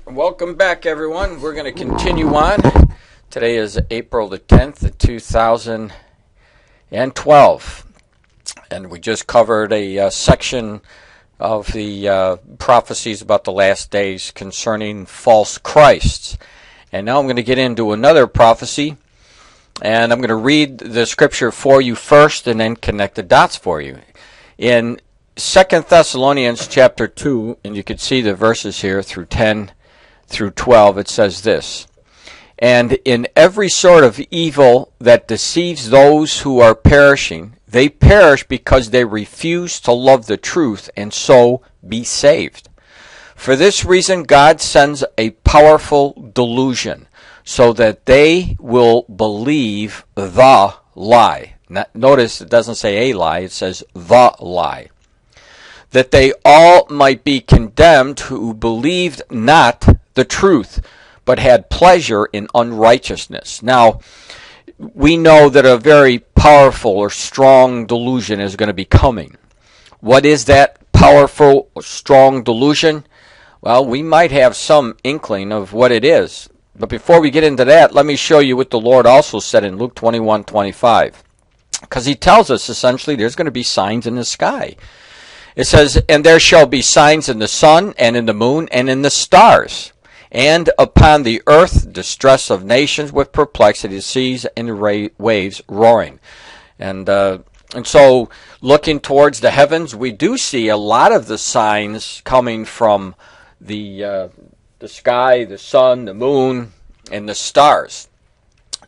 Welcome back, everyone. We're going to continue on. Today is April the 10th, 2012. And we just covered a section of the prophecies about the last days concerning false Christs. And now I'm going to get into another prophecy. And I'm going to read the scripture for you first and then connect the dots for you. In 2 Thessalonians chapter 2, and you can see the verses here through 10 through 12, it says this: "And in every sort of evil that deceives those who are perishing, they perish because they refuse to love the truth and so be saved. For this reason God sends a powerful delusion, so that they will believe the lie." Notice it doesn't say a lie, it says the lie. "That they all might be condemned who believed not the truth, but had pleasure in unrighteousness." Now, we know that a very powerful or strong delusion is going to be coming. What is that powerful or strong delusion? Well, we might have some inkling of what it is. But before we get into that, let me show you what the Lord also said in Luke 21:25. Because he tells us essentially there's going to be signs in the sky. It says, "And there shall be signs in the sun, and in the moon, and in the stars. And upon the earth distress of nations with perplexity, seas and waves roaring." And so looking towards the heavens, we do see a lot of the signs coming from the sky, the sun, the moon, and the stars.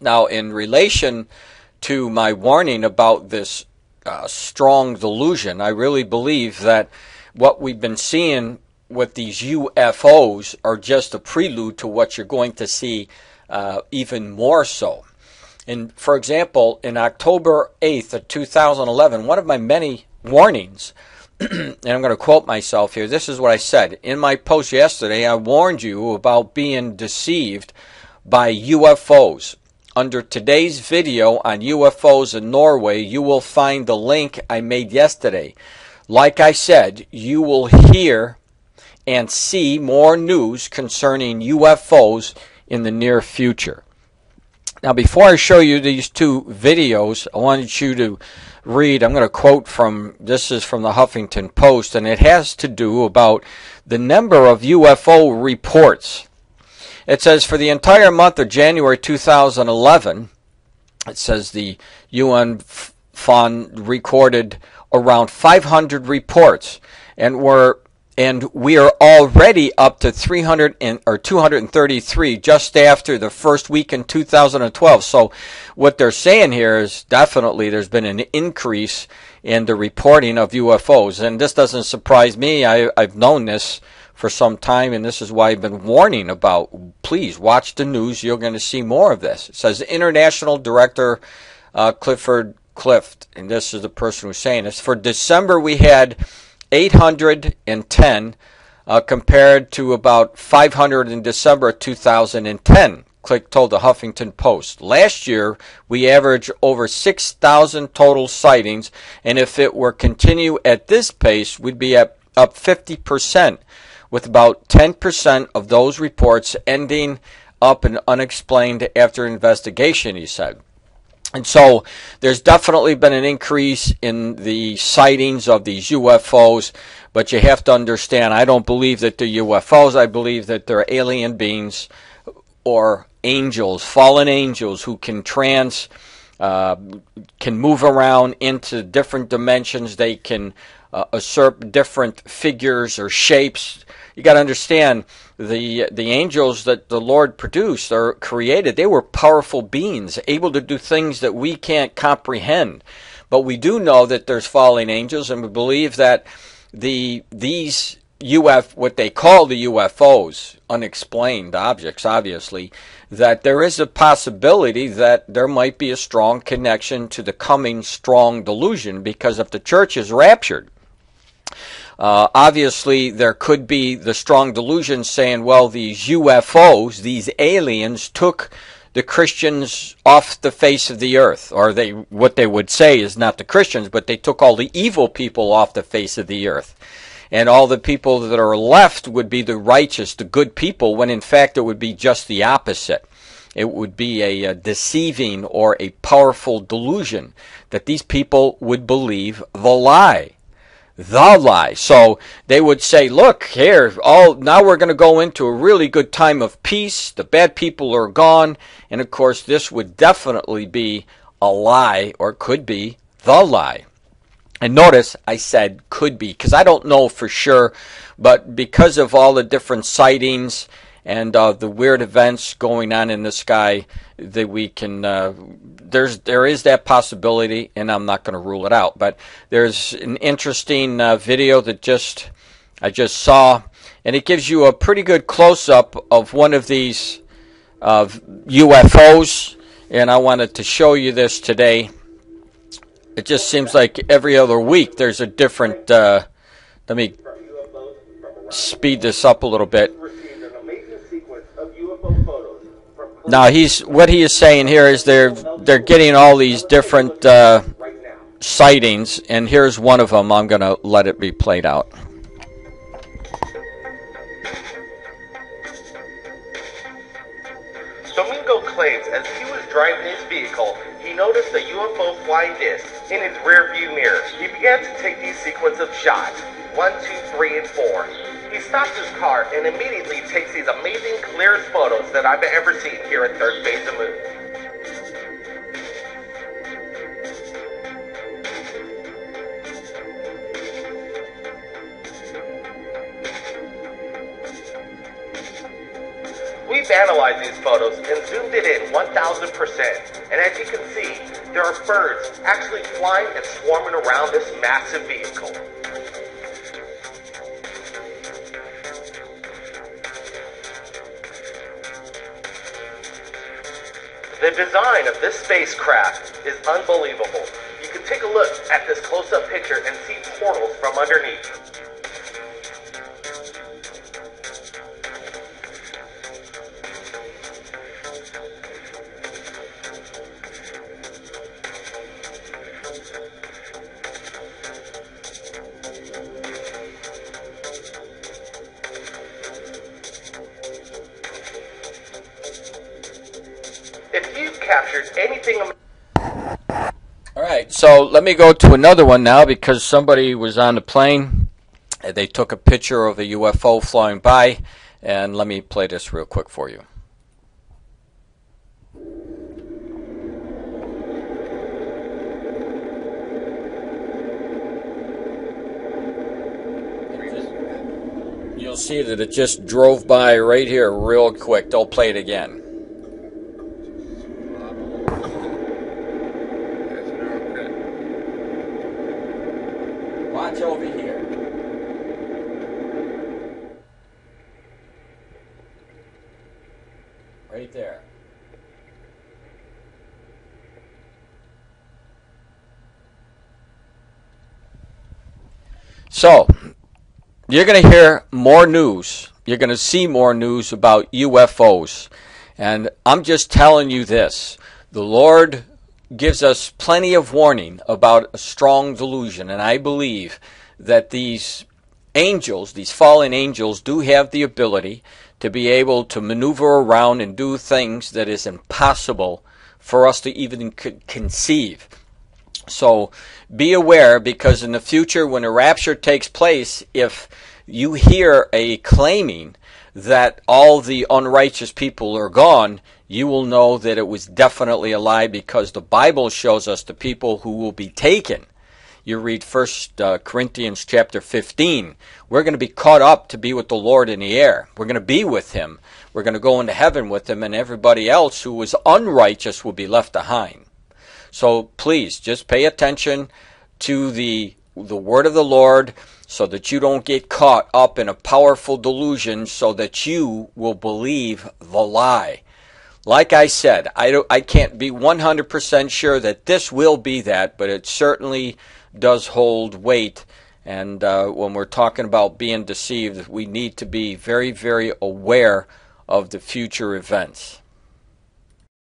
Now, in relation to my warning about this strong delusion, I really believe that what we've been seeing with these UFOs are just a prelude to what you're going to see even more so. And for example, in October 8th of 2011, one of my many warnings, and I'm going to quote myself here, this is what I said. In my post yesterday, I warned you about being deceived by UFOs. Under today's video on UFOs in Norway, you will find the link I made yesterday. Like I said, you will hear and see more news concerning UFOs in the near future. Now, before I show you these two videos, I wanted you to read, I'm going to quote from, this is from the Huffington Post, and it has to do about the number of UFO reports. It says, for the entire month of January 2011, it says the UN Fund recorded around 500 reports, and we are already up to 233 just after the first week in 2012. So what they're saying here is definitely there's been an increase in the reporting of UFOs. And this doesn't surprise me. I've known this for some time, and this is why I've been warning about, please watch the news. You're going to see more of this. It says International Director Clifford Clift, and this is the person who's saying this. For December, we had 810 compared to about 500 in December of 2010, Click told the Huffington Post. Last year, we averaged over 6,000 total sightings, and if it were continue at this pace, we'd be up 50%, with about 10% of those reports ending up in unexplained after investigation, he said. And so there's definitely been an increase in the sightings of these UFOs, but you have to understand, I don't believe that they're UFOs. I believe that they're alien beings or angels, fallen angels who can move around into different dimensions. They can usurp different figures or shapes. You got to understand, the angels that the Lord produced or created, they were powerful beings, able to do things that we can't comprehend. But we do know that there's fallen angels, and we believe that these what they call the UFOs, unexplained objects, obviously, that there is a possibility that there might be a strong connection to the coming strong delusion, because if the church is raptured, obviously there could be the strong delusion saying, well, these UFOs, these aliens, took the Christians off the face of the earth. Or what they would say is not the Christians, but they took all the evil people off the face of the earth. and all the people that are left would be the righteous, the good people, when in fact it would be just the opposite. It would be a deceiving or a powerful delusion that these people would believe the lie. The lie. So they would say, look, here, now we're going to go into a really good time of peace. The bad people are gone. And of course, this would definitely be a lie, or could be the lie. And notice I said could be, because I don't know for sure, but because of all the different sightings and the weird events going on in the sky, that we can there is that possibility, and I'm not going to rule it out. But there's an interesting video that I just saw, and it gives you a pretty good close-up of one of these UFOs, and I wanted to show you this today. It just seems like every other week there's a different. Let me speed this up a little bit. Now what he is saying here is they're getting all these different sightings, and here's one of them. I'm going to let it be played out. Domingo claims as he was driving his vehicle, he noticed a UFO flying disc in his rearview mirror. He began to take these sequence of shots, 1, 2, 3, and 4. He stops his car and immediately takes these amazing clearest photos that I've ever seen here at third phase of Moon. We've analyzed these photos and zoomed it in 1000%, and as you can see, there are birds actually flying and swarming around this massive vehicle. The design of this spacecraft is unbelievable. You can take a look at this close-up picture and see portals from underneath. If you've captured anything... All right, so let me go to another one now, because somebody was on the plane. They took a picture of a UFO flying by, and let me play this real quick for you. You'll see that it just drove by right here real quick. Don't play it again. Watch over here. Right there. So, you're going to hear more news. You're going to see more news about UFOs. And I'm just telling you this. The Lord gives us plenty of warning about a strong delusion, and I believe that these angels, these fallen angels, do have the ability to be able to maneuver around and do things that is impossible for us to even conceive. So be aware, because in the future when a rapture takes place, if you hear a claiming that all the unrighteous people are gone, you will know that it was definitely a lie, because the Bible shows us the people who will be taken. You read 1 Corinthians chapter 15. We're going to be caught up to be with the Lord in the air. We're going to be with Him. We're going to go into heaven with Him, and everybody else who was unrighteous will be left behind. So please, just pay attention to the word of the Lord, so that you don't get caught up in a powerful delusion, so that you will believe the lie. Like I said, I can't be 100% sure that this will be that, but it certainly does hold weight. And when we're talking about being deceived, we need to be very, very aware of the future events.